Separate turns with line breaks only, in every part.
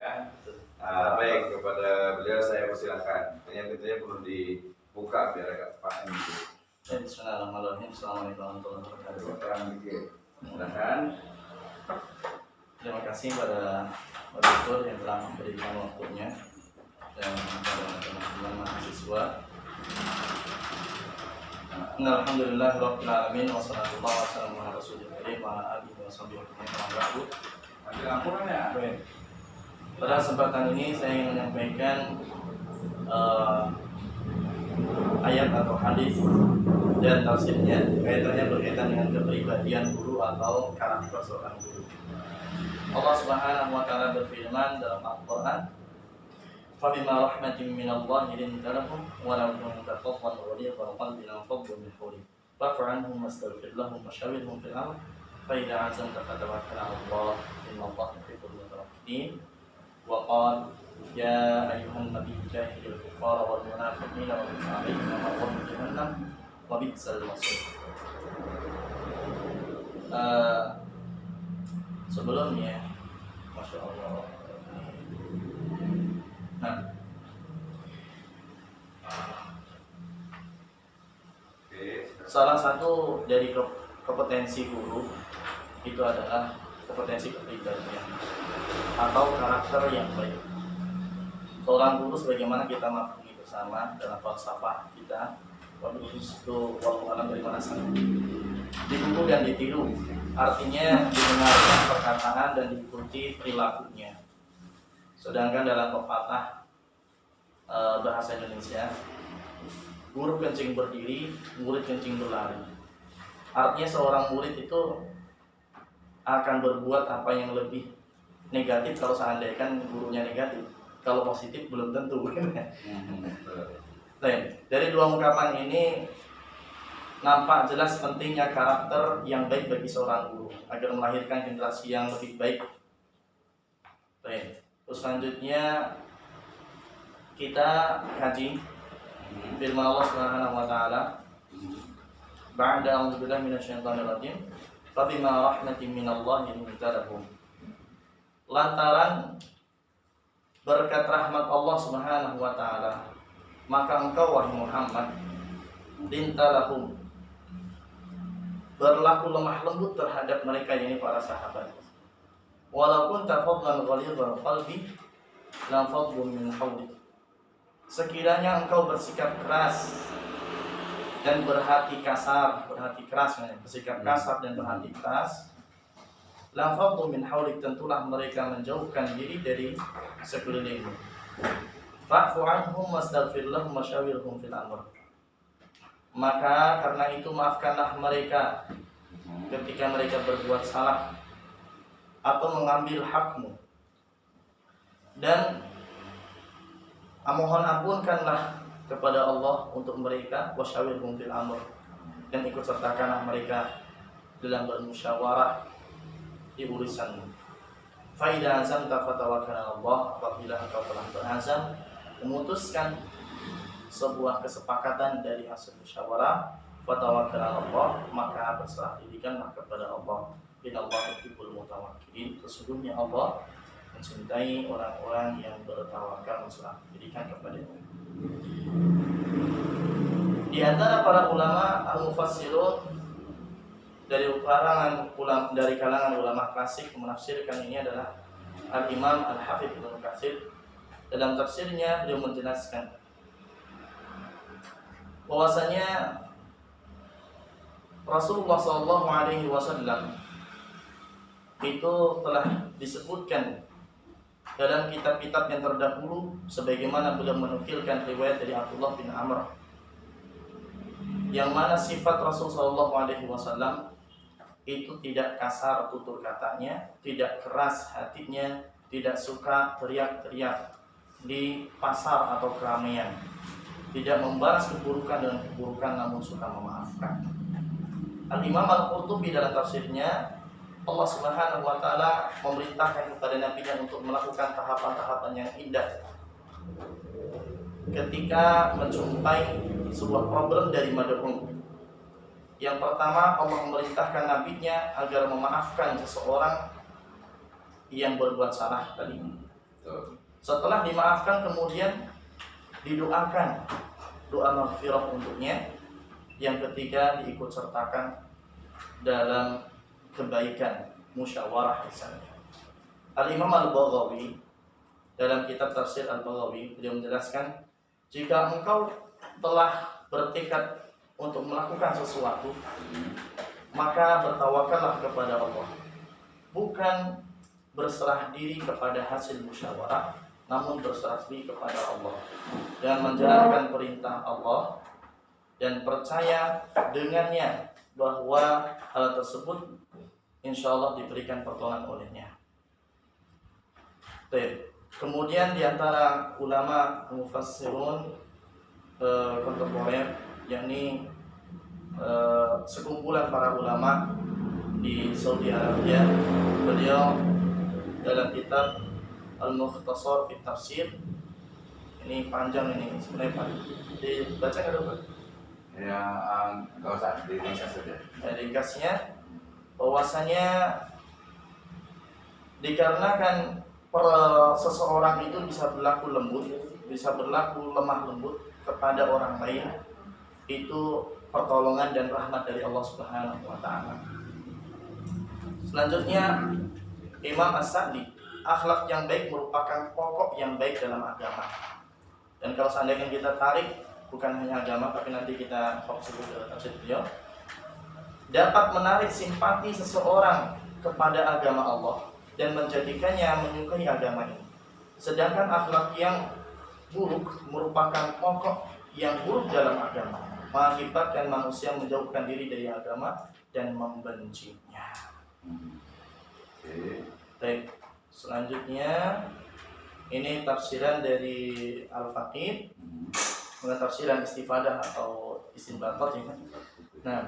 Baik, kepada beliau saya persilakan. Tentunya perlu dibuka biar agak paham gitu.
Bismillahirrahmanirrahim. Assalamualaikum warahmatullahi wabarakatuh.
Mudah-mudahan.
Terima kasih pada moderator yang telah memberikan waktunya dan pada teman-teman mahasiswa. Alhamdulillah rabbil alamin wassalatu wassalamu ala rasulil karim wa ala alihi washabihi ajmain. Pada kesempatan ini saya ingin menyampaikan ayat atau hadis dan tafsirnya kaitannya berkaitan dengan kepribadian guru atau karakter seorang guru. Allah Subhanahu wa taala berfirman dalam Al-Qur'an, "Fa bima rahmatin minallahi linta lahum wa law kunta fadhlan ghalidhal qalbi lanfaddu min hawlik fa'fu anhum wastaghfir lahum wa shawirhum fil amr fa idza 'azamta fatawakkal 'ala Allah innallaha yuhibbul mutawakkilin." Wa qala ya ayyuhan nabiyyu jahidil kuffara wal munafiqina wa qul 'alaihim ma'awamu jahannam wa bi'sal masir. Sebelumnya, Masya Allah. Nah, salah satu dari kompetensi guru itu adalah kompetensi kepribadian atau karakter yang baik. Seorang guru sebagaimana kita maklumi bersama dalam falsafah kita, itu wallahu alam dari mana sana, ditiru dan ditiru, artinya didengarkan perkataan dan diikuti perilakunya. Sedangkan dalam pepatah bahasa Indonesia, guru kencing berdiri, murid kencing berlari. Artinya seorang murid itu akan berbuat apa yang lebih negatif kalau seandainya gurunya negatif. Kalau positif belum tentu. Dari dua ungkapan ini nampak jelas pentingnya karakter yang baik bagi seorang guru agar melahirkan generasi yang lebih baik. Terus selanjutnya kita kaji firman Allah Subhanahu wa taala, ba'da a'udzubillahi minasyaitonir rajim, fa bima rahmatin minallahi linta lahum. Lantaran berkat rahmat Allah Subhanahu wa taala, maka engkau wahai Muhammad linta lahum, berlaku lemah lembut terhadap mereka ini para sahabat. Walaupun tafadlan ghalidhal qalbi lam fadlu min hawlik. Sekiranya engkau bersikap keras dan berhati kasar, bersikap kasar dan berhati keras, lam fadlu min hawlik, tentulah mereka menjauhkan diri dari sekelilingmu. Fa'fu anhum wastaghfir lahum wa shawirhum fil amr. Maka karena itu maafkanlah mereka ketika mereka berbuat salah atau mengambil hakmu, dan mohon ampunkanlah kepada Allah untuk mereka, wasyawirhum fil amr, dan ikut sertakanlah mereka dalam bermusyawarah di urusanmu. Fa idza azamta fatawakkal 'ala Allah, apabila engkau telah berazam memutuskan sebuah kesepakatan dari hasil musyawarah, fatawakkal 'ala Allah, maka berserah dirikanlah kepada Allah. Innallaha yuhibbul mutawakkilin. Sesungguhnya Allah mencintai orang-orang yang bertawakal, berserah dirikan kepada-Nya. Di antara para ulama al-mufassirun dari kalangan ulama klasik menafsirkan ini adalah Al-Imam Al-Hafidz Ibnu Katsir. Dalam tafsirnya beliau menjelaskan bahwasanya Rasulullah SAW itu telah disebutkan dalam kitab-kitab yang terdahulu, sebagaimana beliau menukilkan riwayat dari Abdullah bin Amr, yang mana sifat Rasulullah SAW itu tidak kasar tutur katanya, tidak keras hatinya, tidak suka teriak-teriak di pasar atau keramaian, tidak membalas keburukan dengan keburukan, namun suka memaafkan. Al-Imam Al-Qurtubi dalam tafsirnya, Allah Subhanahu wa taala memerintahkan kepada nabinya untuk melakukan tahapan-tahapan yang indah ketika menjumpai sebuah problem dari mad'un. Yang pertama, Allah memerintahkan nabinya agar memaafkan seseorang yang berbuat salah tadi.
Betul.
Setelah dimaafkan kemudian didoakan doa maghfirah untuknya. Yang ketiga diikut sertakan dalam kebaikan musyawarah misalnya. Al-Imam Al-Baghawi dalam kitab tafsir Al-Baghawi beliau menjelaskan, jika engkau telah bertekad untuk melakukan sesuatu, maka bertawakallah kepada Allah, bukan berserah diri kepada hasil musyawarah, namun berserah diri kepada Allah dan menjalankan perintah Allah dan percaya dengannya bahwa hal tersebut insya Allah diberikan pertolongan olehnya. Kemudian diantara ulama mufassirun kontemporer, yakni sekumpulan para ulama di Saudi Arabia, beliau dalam kitab Al-Mukhtasar fi Tafsir, ini panjang ini sebenarnya Pak, dibaca nggak dulu?
Ya, nggak usah, diringkas saja.
Ringkasnya bahwasanya dikarenakan seseorang itu bisa berlaku lembut, bisa berlaku lemah lembut kepada orang lain, itu pertolongan dan rahmat dari Allah Subhanahu wa taala. Selanjutnya Imam As-Sa'di, akhlak yang baik merupakan pokok yang baik dalam agama. Dan kalau seandainya kita tarik bukan hanya agama tapi nanti kita fokus ke tafsir beliau, dapat menarik simpati seseorang kepada agama Allah dan menjadikannya menyukai agama ini. Sedangkan akhlak yang buruk merupakan pokok yang buruk dalam agama, mengakibatkan manusia menjauhkan diri dari agama dan membencinya. Baik, selanjutnya ini tafsiran dari Al-Faqih, dengan tafsiran istifadah atau istinbatat ya. Nah,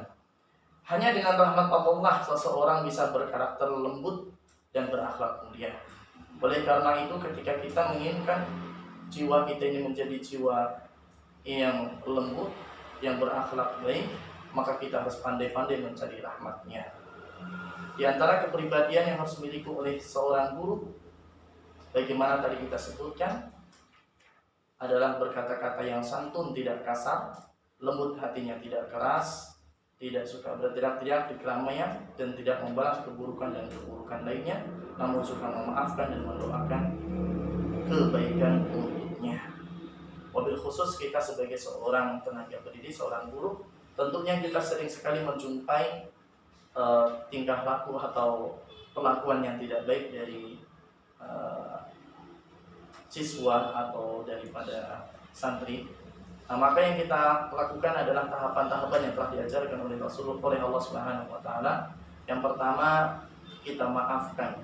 hanya dengan rahmat Allah seseorang bisa berkarakter lembut dan berakhlak mulia. Oleh karena itu ketika kita menginginkan jiwa kita ini menjadi jiwa yang lembut, yang berakhlak baik, maka kita harus pandai-pandai mencari rahmatnya. Di antara kepribadian yang harus dimiliki oleh seorang guru, bagaimana tadi kita sebutkan, adalah berkata-kata yang santun, tidak kasar, lembut hatinya, tidak keras, tidak suka berteriak-teriak di keramaian, dan tidak membalas keburukan dan keburukan lainnya, namun suka memaafkan dan mendoakan kebaikan untuknya. Wabil khusus kita sebagai seorang tenaga pendidik, seorang guru, tentunya kita sering sekali menjumpai tingkah laku atau perlakuan yang tidak baik dari siswa atau daripada santri. Nah, maka yang kita lakukan adalah tahapan-tahapan yang telah diajarkan oleh Rasulullah, oleh Allah Subhanahu wa taala. Yang pertama, kita maafkan.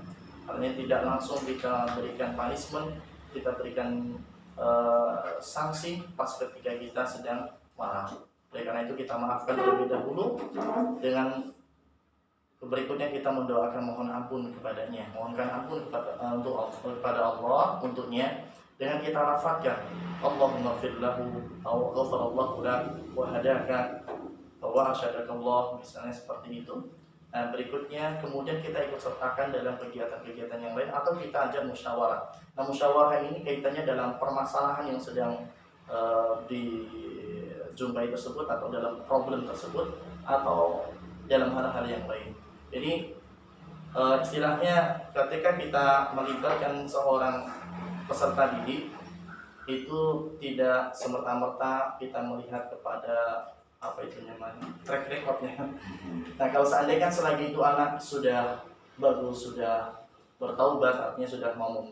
Artinya tidak langsung kita berikan punishment, kita berikan sanksi pas ketika kita sedang marah. Oleh karena itu kita maafkan terlebih dahulu, dengan berikutnya kita mendoakan mohon ampun kepadanya, mohonkan ampun kepada Allah untuknya, dengan kita lafazkan Allahumma fir lahu atau ghafarallahu lak wa hadaka wa asyhadakallah, misalnya seperti itu. Nah, berikutnya kemudian kita ikut sertakan dalam kegiatan-kegiatan yang lain atau kita ajak musyawarah. Nah, musyawarah ini kaitannya dalam permasalahan yang sedang dijumpai tersebut atau dalam problem tersebut atau dalam hal-hal yang lain. Jadi istilahnya ketika kita melibatkan seorang peserta didik, itu tidak semerta-merta kita melihat kepada apa itu namanya track recordnya. Nah, kalau seandainya selagi itu anak sudah bagus, sudah bertaubat, artinya sudah mau